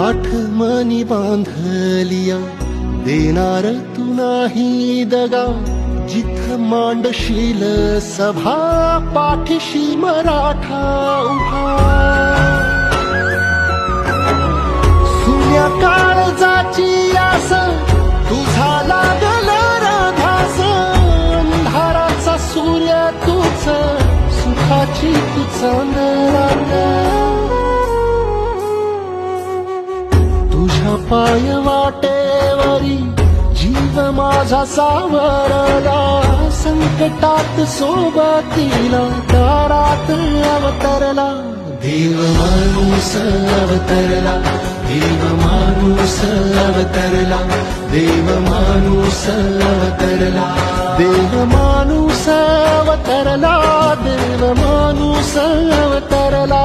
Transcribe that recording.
आठवणी बांधलिया देणार तू नाही दगा, जिथ मांडशील सभा पाठीशी मराठा उभा. सुन्या काळजाची आस तुझा लागल ध्यास, अंधाराचा सूर्य तूच सुखाची तू चांदणा. तुझ्या पाय वाटेवरी जीव माझा सावरला, संकटात सोबतीला दारात अवतरला. देव माणूस अवतरला, देव माणूस अवतरला, देव माणूस अवतरला, देव माणूस अवतरला, देव माणूस अवतरला.